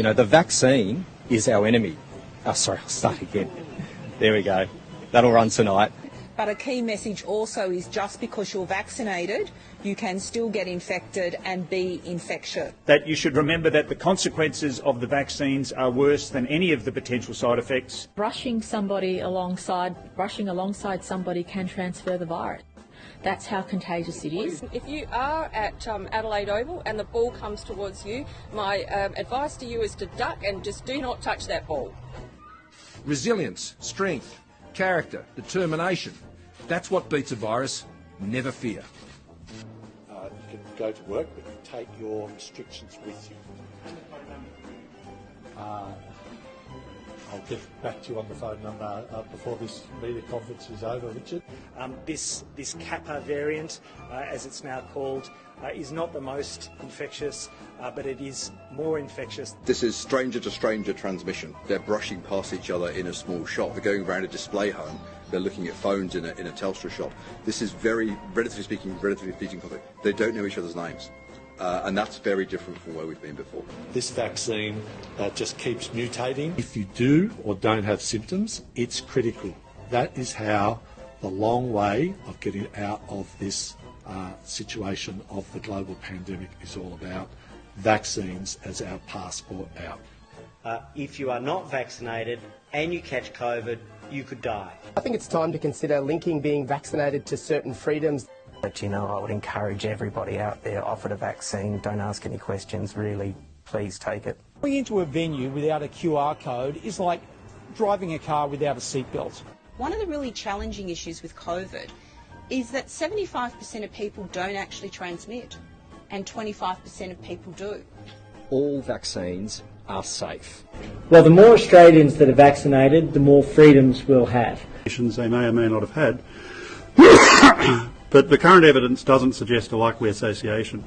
You know, the vaccine is our enemy. Oh, sorry, I'll start again. There we go. That'll run tonight. But a key message also is just because you're vaccinated, you can still get infected and be infectious. That you should remember that the consequences of the vaccines are worse than any of the potential side effects. Brushing alongside somebody can transfer the virus. That's how contagious it is. If you are at Adelaide Oval and the ball comes towards you, my advice to you is to duck and just do not touch that ball. Resilience, strength, character, determination. That's what beats a virus. Never fear. You can go to work, but you take your restrictions with you. I'll get back to you on the phone number before this media conference is over, Richard. This Kappa variant, as it's now called, is not the most infectious, but it is more infectious. This is stranger to stranger transmission. They're brushing past each other in a small shop. They're going around a display home. They're looking at phones in a Telstra shop. This is relatively speaking public. They don't know each other's names. And that's very different from where we've been before. This vaccine just keeps mutating. If you do or don't have symptoms, it's critical. That is how the long way of getting out of this situation of the global pandemic is all about. Vaccines as our passport out. If you are not vaccinated and you catch COVID, you could die. I think it's time to consider linking being vaccinated to certain freedoms. But, I would encourage everybody out there, offered a vaccine, don't ask any questions, really, please take it. Going into a venue without a QR code is like driving a car without a seatbelt. One of the really challenging issues with COVID is that 75% of people don't actually transmit and 25% of people do. All vaccines are safe. Well, the more Australians that are vaccinated, the more freedoms we'll have. They may or may not have had. But the current evidence doesn't suggest a likely association.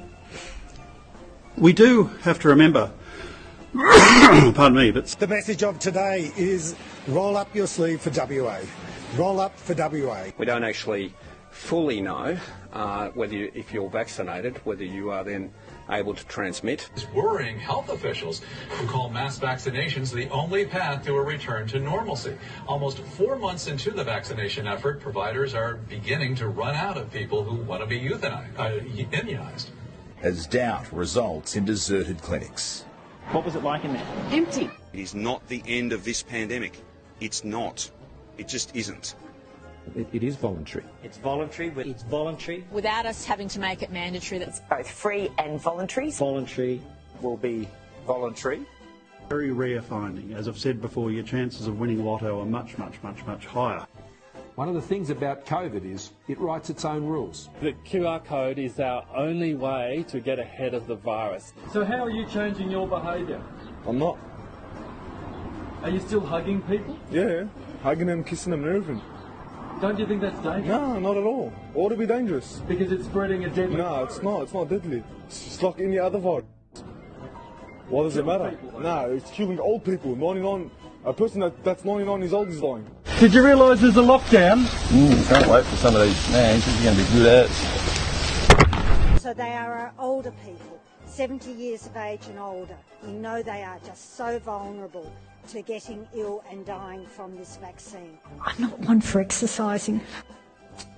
We do have to remember, pardon me, but the message of today is roll up your sleeve for WA. Roll up for WA. We don't actually fully know if you're vaccinated, whether you are then able to transmit. It's worrying health officials who call mass vaccinations the only path to a return to normalcy. Almost 4 months into the vaccination effort, providers are beginning to run out of people who want to be immunized. As doubt results in deserted clinics. What was it like in there? Empty. It is not the end of this pandemic. It's not. It just isn't. It is voluntary. It's voluntary. It's voluntary. Without us having to make it mandatory. That's both free and voluntary. Voluntary will be voluntary. Very rare finding. As I've said before, your chances of winning lotto are much, much, much, much higher. One of the things about COVID is it writes its own rules. The QR code is our only way to get ahead of the virus. So how are you changing your behaviour? I'm not. Are you still hugging people? Yeah, hugging them, kissing them and everything. Don't you think that's dangerous? No, not at all. Why would it be dangerous? Because it's spreading a deadly virus. It's not. It's not deadly. It's just like any other virus. Why does it matter? No, it's killing old people. 99. A person that's 99 years old is dying. Did you realise there's a lockdown? Can't wait for some of these names. This is going to be good at. So they are older people, 70 years of age and older. You know they are just so vulnerable to getting ill and dying from this vaccine. I'm not one for exercising.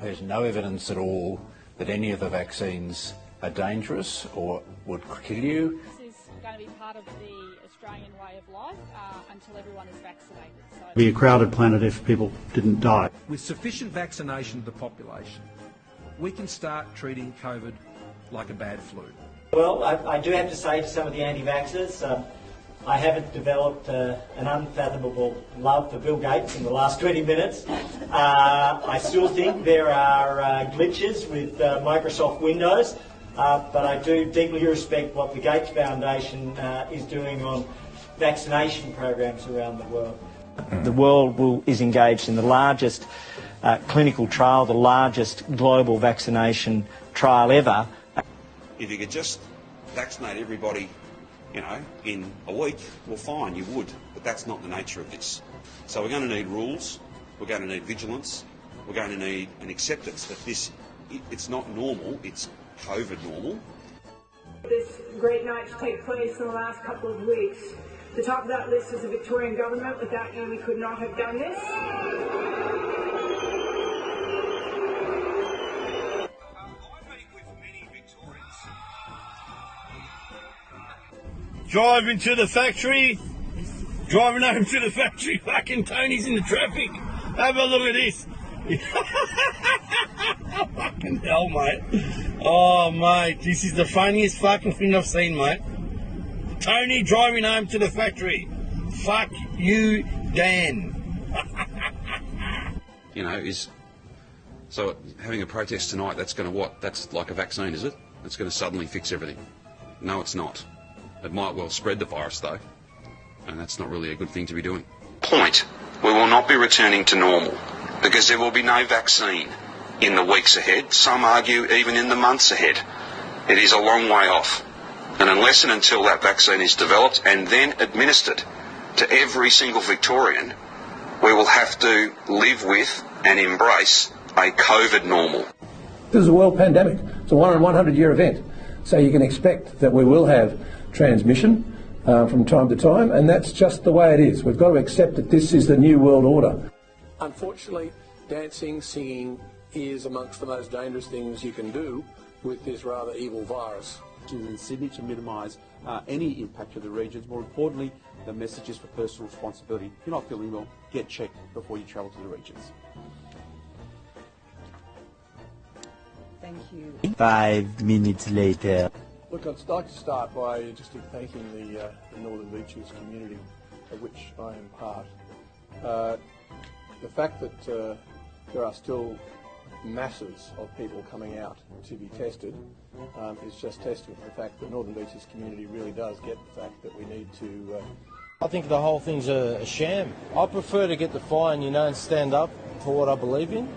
There's no evidence at all that any of the vaccines are dangerous or would kill you. This is going to be part of the Australian way of life until everyone is vaccinated. So It'd be a crowded planet if people didn't die. With sufficient vaccination of the population, we can start treating COVID like a bad flu. Well, I do have to say to some of the anti-vaxxers, I haven't developed an unfathomable love for Bill Gates in the last 20 minutes. I still think there are glitches with Microsoft Windows, but I do deeply respect what the Gates Foundation is doing on vaccination programs around the world. The world is engaged in the largest clinical trial, the largest global vaccination trial ever. If you could just vaccinate everybody, in a week, well, fine, you would, but that's not the nature of this. So we're going to need rules, we're going to need vigilance, we're going to need an acceptance that it's not normal, it's COVID normal. This great night to take place in the last couple of weeks, The top of that list is the Victorian government. Without you, we could not have done this. Driving to the factory, driving home to the factory, fucking Tony's in the traffic. Have a look at this. Fucking hell, mate. Oh, mate, this is the funniest fucking thing I've seen, mate. Tony driving home to the factory. Fuck you, Dan. You know, so having a protest tonight, that's going to what? That's like a vaccine, is it? It's going to suddenly fix everything. No, it's not. It might well spread the virus, though, and that's not really a good thing to be doing. Point. We will not be returning to normal because there will be no vaccine in the weeks ahead. Some argue even in the months ahead. It is a long way off. And unless and until that vaccine is developed and then administered to every single Victorian, we will have to live with and embrace a COVID normal. This is a world pandemic. It's a 1 in 100 year event. So you can expect that we will have transmission from time to time, and that's just the way it is. We've got to accept that this is the new world order. Unfortunately, dancing, singing is amongst the most dangerous things you can do with this rather evil virus. In Sydney to minimise any impact to the regions. More importantly, the message is for personal responsibility. If you're not feeling well, get checked before you travel to the regions. Thank you. 5 minutes later. Look, I'd like to start by just thanking the Northern Beaches community, of which I am part. The fact that there are still masses of people coming out to be tested is just testament to the fact that Northern Beaches community really does get the fact that we need to... I think the whole thing's a sham. I prefer to get the fine, and stand up for what I believe in.